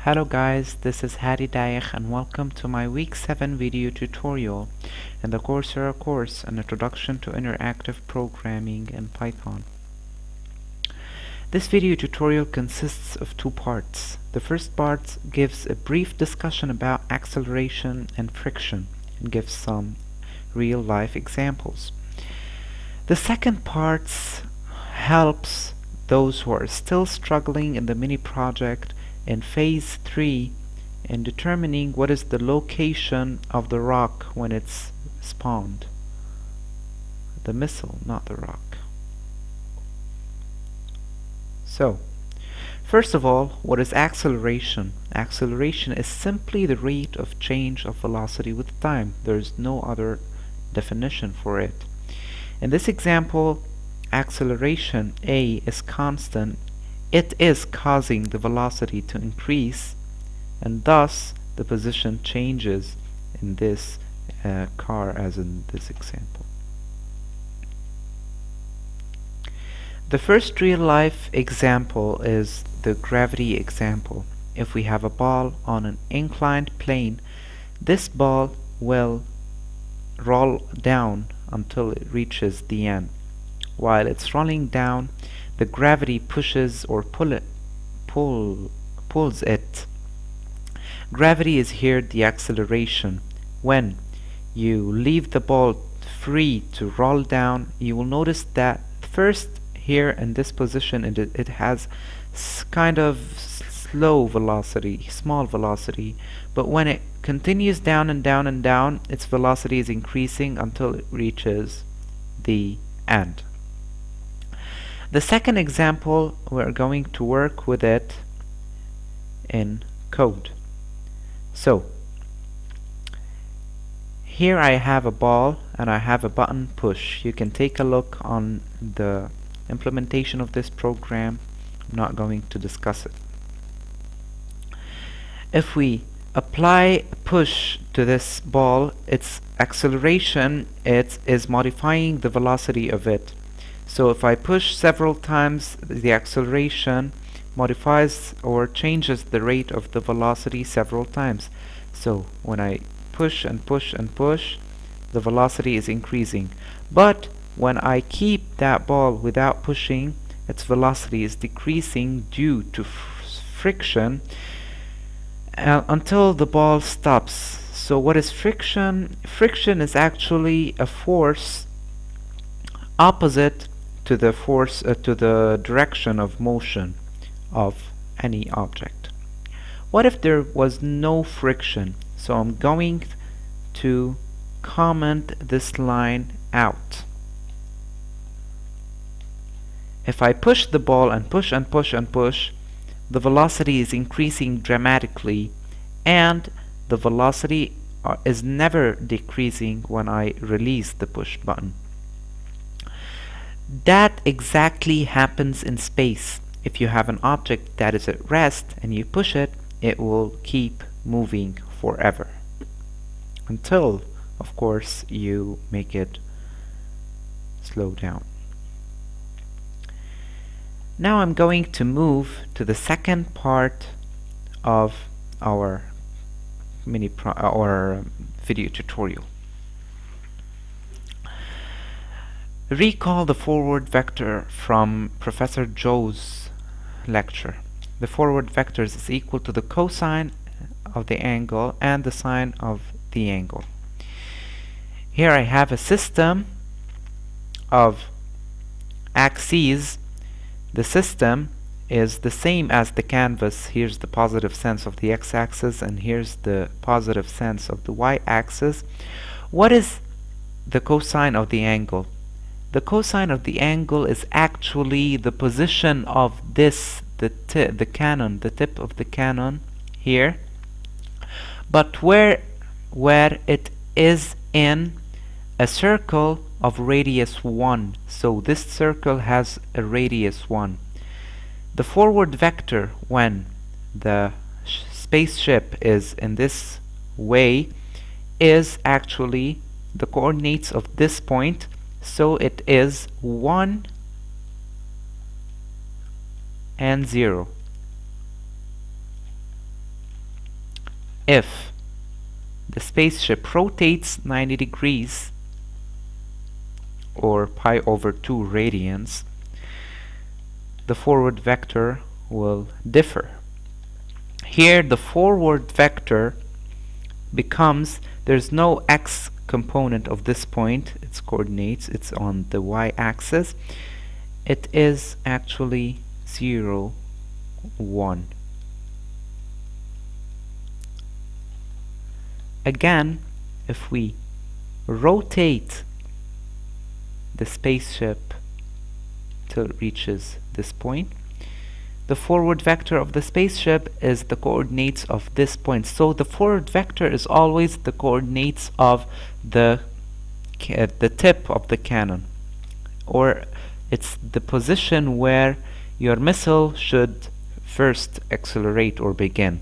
Hello guys, this is Hadi Dayesh and welcome to my week 7 video tutorial in the Coursera course An Introduction to Interactive Programming in Python. This video tutorial consists of two parts. The first part gives a brief discussion about acceleration and friction and gives some real-life examples. The second part helps those who are still struggling in the mini project in phase 3 in determining what is the location of the rock when it's spawned. The missile, not the rock. So, first of all, what is acceleration? Acceleration is simply the rate of change of velocity with time. There is no other definition for it. In this example, acceleration A is constant. It is causing the velocity to increase, and thus the position changes in this car, as in this example. The first real-life example is the gravity example. If we have a ball on an inclined plane, this ball will roll down until it reaches the end. While it's rolling down, the gravity pushes or pulls it. Gravity is here the acceleration. When you leave the ball free to roll down, you will notice that first here in this position it has kind of slow velocity, small velocity, but when it continues down and down and down, its velocity is increasing until it reaches the end. The second example, we're going to work with it in code. So, here I have a ball and I have a button push. You can take a look on the implementation of this program. I'm not going to discuss it. If we apply push to this ball, its acceleration is modifying the velocity of it. So if I push several times, the acceleration modifies or changes the rate of the velocity several times. So when I push and push and push, the velocity is increasing. But when I keep that ball without pushing, its velocity is decreasing due to friction until the ball stops. So what is friction? Friction is actually a force opposite to the force to the direction of motion of any object. What if there was no friction? So I'm going to comment this line out. If I push the ball and push and push and push, the velocity is increasing dramatically, and the velocity is never decreasing when I release the push button. That exactly happens in space. If you have an object that is at rest and you push it, it will keep moving forever until, of course, you make it slow down. Now I'm going to move to the second part of our video tutorial. Recall the forward vector from Professor Zhou's lecture. The forward vector is equal to the cosine of the angle and the sine of the angle. Here I have a system of axes. The system is the same as the canvas. Here's the positive sense of the x-axis and here's the positive sense of the y-axis. What is the cosine of the angle? The cosine of the angle is actually the position of this, the cannon, the tip of the cannon here, but where it is in a circle of radius 1. So this circle has a radius 1. The forward vector, when the spaceship is in this way, is actually the coordinates of this point. So it is 1 and 0. if the spaceship rotates 90 degrees or pi over 2 radians, the forward vector will differ. Here the forward vector becomes, there's no x component of this point, its coordinates, it's on the y-axis. It is actually 0, 1. Again, if we rotate the spaceship till it reaches this point, the forward vector of the spaceship is the coordinates of this point. So the forward vector is always the coordinates of the tip of the cannon, or it's the position where your missile should first accelerate or begin.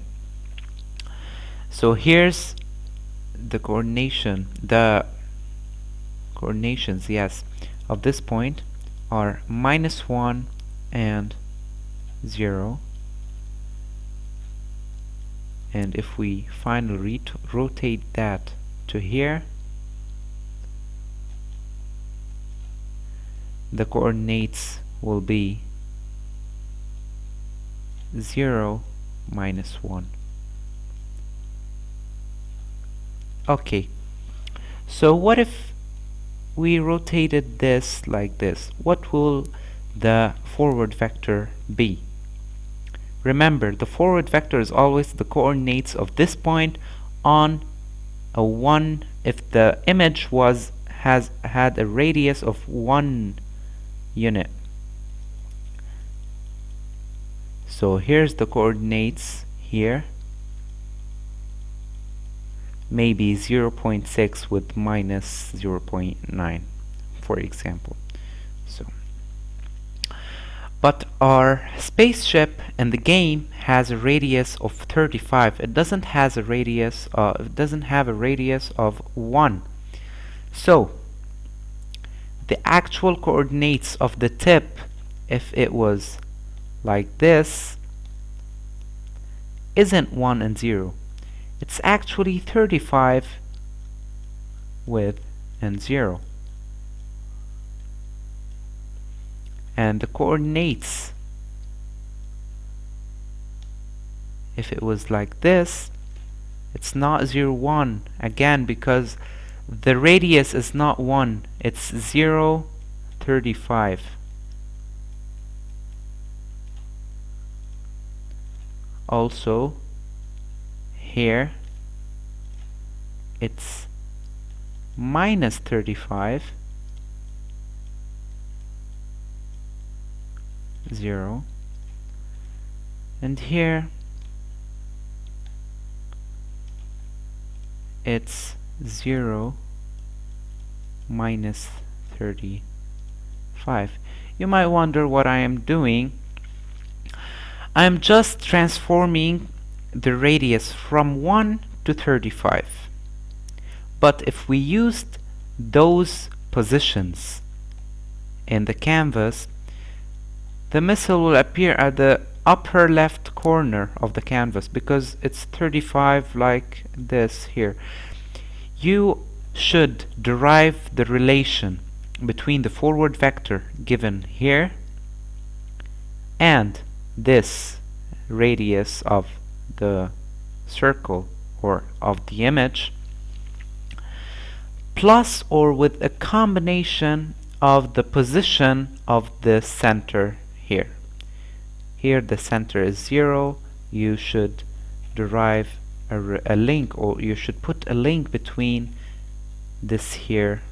So here's the coordinations, yes, of this point are -1 and 0. And if we finally rotate that to here, the coordinates will be 0, -1. Okay, so what if we rotated this like this? What will the forward vector be? Remember, the forward vector is always the coordinates of this point on a 1 if the image had a radius of 1 unit. So here's the coordinates here, maybe 0.6 with -0.9, for example. So, but our spaceship in the game has a radius of 35. It doesn't have a radius of 1. So the actual coordinates of the tip, if it was like this, isn't 1 and 0. It's actually 35 with and 0. And the coordinates, if it was like this, it's not 0, 1 again, because the radius is not 1, it's 0, 35. Also here it's -35, 0, and here it's 0, -35. You might wonder what I am doing. I am just transforming the radius from 1 to 35. But if we used those positions in the canvas, the missile will appear at the upper left corner of the canvas because it's 35 like this here. You should derive the relation between the forward vector given here and this radius of the circle or of the image, plus or with a combination of the position of the center here. Here the center is 0. You should derive a link, or you should put a link between this here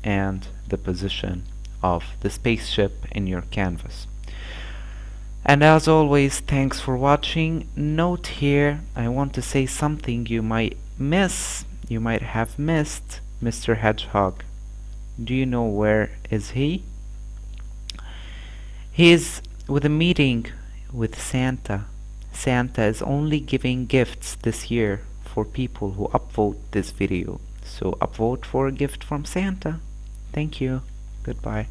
and the position of the spaceship in your canvas. And as always, thanks for watching. Note here, I want to say something you might have missed. Mr. Hedgehog, do you know where is he? He is with a meeting with Santa. Santa is only giving gifts this year for people who upvote this video. So upvote for a gift from Santa. Thank you. Goodbye.